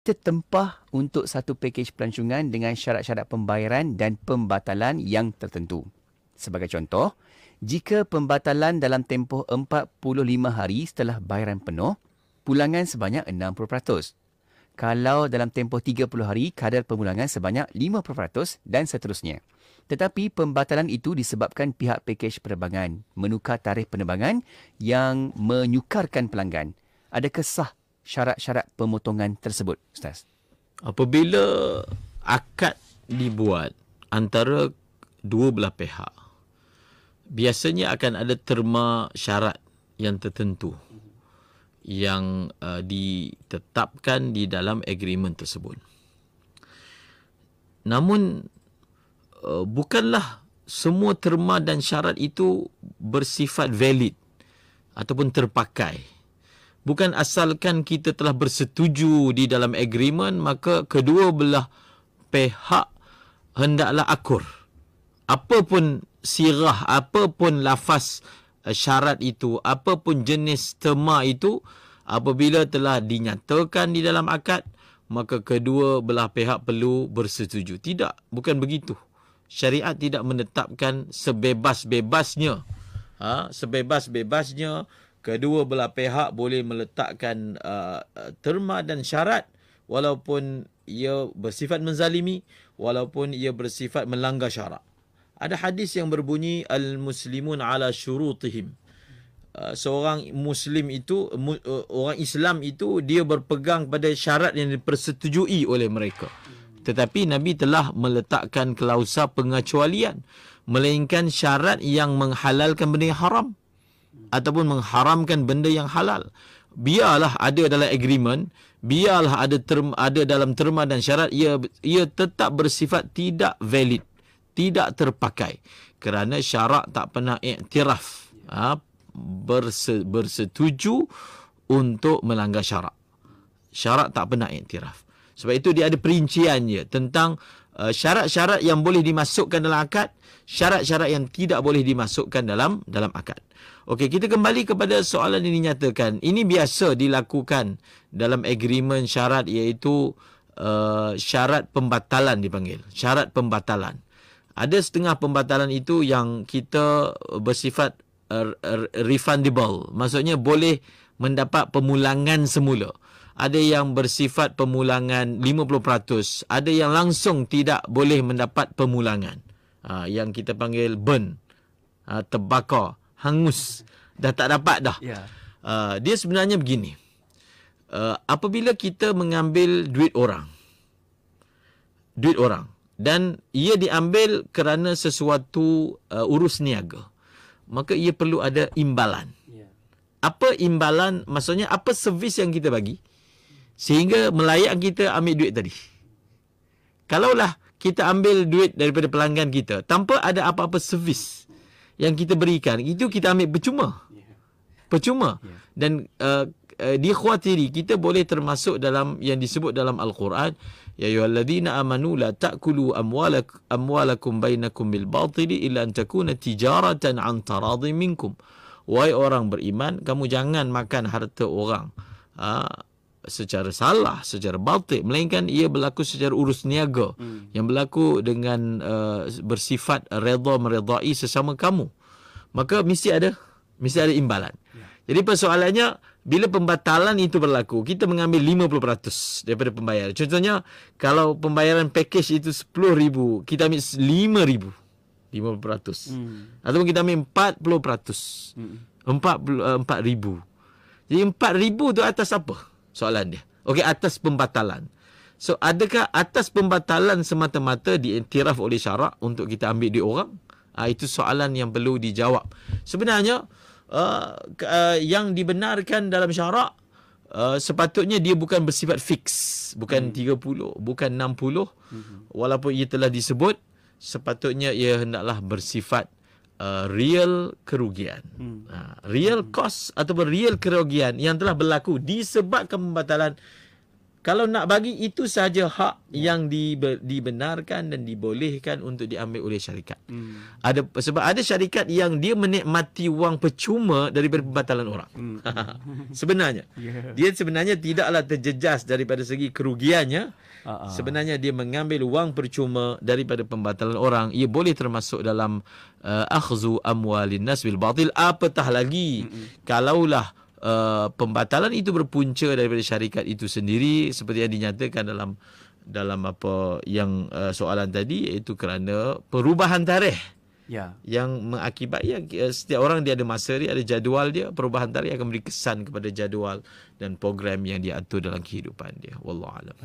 tertempah untuk satu pakej pelancongan dengan syarat-syarat pembayaran dan pembatalan yang tertentu. Sebagai contoh, jika pembatalan dalam tempoh 45 hari setelah bayaran penuh, pulangan sebanyak 60%. Kalau dalam tempoh 30 hari, kadar pemulangan sebanyak 50% dan seterusnya. Tetapi pembatalan itu disebabkan pihak pakej penerbangan menukar tarikh penerbangan yang menyukarkan pelanggan. Adakah sah syarat-syarat pemotongan tersebut, Ustaz? Apabila akad dibuat antara dua belah pihak, biasanya akan ada terma syarat yang tertentu yang ditetapkan di dalam agreement tersebut. Namun, bukanlah semua terma dan syarat itu bersifat valid ataupun terpakai. Bukan asalkan kita telah bersetuju di dalam agreement, maka kedua belah pihak hendaklah akur. Apapun sirah, apapun lafaz syarat itu, apapun jenis terma itu, apabila telah dinyatakan di dalam akad, maka kedua belah pihak perlu bersetuju. Tidak, bukan begitu. Syariat tidak menetapkan sebebas-bebasnya. Sebebas-bebasnya kedua belah pihak boleh meletakkan terma dan syarat walaupun ia bersifat menzalimi, walaupun ia bersifat melanggar syarak. Ada hadis yang berbunyi al-muslimun ala syurutihim. Seorang muslim itu, orang Islam itu, dia berpegang pada syarat yang dipersetujui oleh mereka. Tetapi Nabi telah meletakkan klausa pengecualian, melainkan syarat yang menghalalkan benda yang haram ataupun mengharamkan benda yang halal. Biarlah ada dalam agreement, biarlah ada dalam terma dan syarat, ia tetap bersifat tidak valid, tidak terpakai, kerana syarak tak pernah iktiraf, bersetuju untuk melanggar syarak. Syarak tak pernah iktiraf. Sebab itu dia ada perinciannya tentang syarat-syarat yang boleh dimasukkan dalam akad, syarat-syarat yang tidak boleh dimasukkan dalam akad. Okey, kita kembali kepada soalan yang dinyatakan. Ini biasa dilakukan dalam agreement syarat, iaitu syarat pembatalan dipanggil. Syarat pembatalan. Ada setengah pembatalan itu yang kita bersifat refundable. Maksudnya boleh mendapat pemulangan semula. Ada yang bersifat pemulangan 50%. Ada yang langsung tidak boleh mendapat pemulangan. Yang kita panggil burn. Terbakar. Hangus. Dah tak dapat dah. Ya. Dia sebenarnya begini. Apabila kita mengambil duit orang, dan ia diambil kerana sesuatu urus niaga, maka ia perlu ada imbalan. Apa imbalan? Maksudnya apa servis yang kita bagi sehingga melayak kita ambil duit tadi. Kalaulah kita ambil duit daripada pelanggan kita tanpa ada apa-apa servis yang kita berikan, itu kita ambil percuma. Dan dikhawatiri kita boleh termasuk dalam yang disebut dalam Al-Quran, ya ayyuhalladzina amanu la ta'kulu amwalakum bainakum bil batili illa an takuna tijaratan an taradhi minkum. Wahai orang beriman, kamu jangan makan harta orang secara salah, secara batil, melainkan ia berlaku secara urus niaga, yang berlaku dengan bersifat redha meredai sesama kamu. Maka mesti ada imbalan. Jadi persoalannya, bila pembatalan itu berlaku, kita mengambil 50% daripada pembayaran. Contohnya, kalau pembayaran pakej itu 10,000, kita ambil 5,000. 50%. Ataupun kita ambil 40%. 4,000. Jadi 4,000 tu atas apa? Soalan dia. Okey, atas pembatalan. So, adakah atas pembatalan semata-mata diiktiraf oleh syarak untuk kita ambil duit orang? Itu soalan yang perlu dijawab. Sebenarnya, yang dibenarkan dalam syarak, sepatutnya dia bukan bersifat fix. Bukan 30, bukan 60. Walaupun ia telah disebut, sepatutnya ia hendaklah bersifat real kerugian. Real cost ataupun real kerugian yang telah berlaku disebabkan pembatalan Kalau nak bagi, itu sahaja hak yang dibenarkan dan dibolehkan untuk diambil oleh syarikat. Sebab ada syarikat yang dia menikmati wang percuma daripada pembatalan orang. Sebenarnya. Dia sebenarnya tidaklah terjejas daripada segi kerugiannya. Sebenarnya dia mengambil wang percuma daripada pembatalan orang. Ia boleh termasuk dalam akhzu amwalin nas bil batil. Apatah lagi kalaulah pembatalan itu berpunca daripada syarikat itu sendiri, seperti yang dinyatakan dalam apa yang soalan tadi, iaitu kerana perubahan tarikh yang mengakibat setiap orang dia ada masa dia, ada jadual dia. Perubahan tarikh akan beri kesan kepada jadual dan program yang dia atur dalam kehidupan dia. Wallahu a'lam.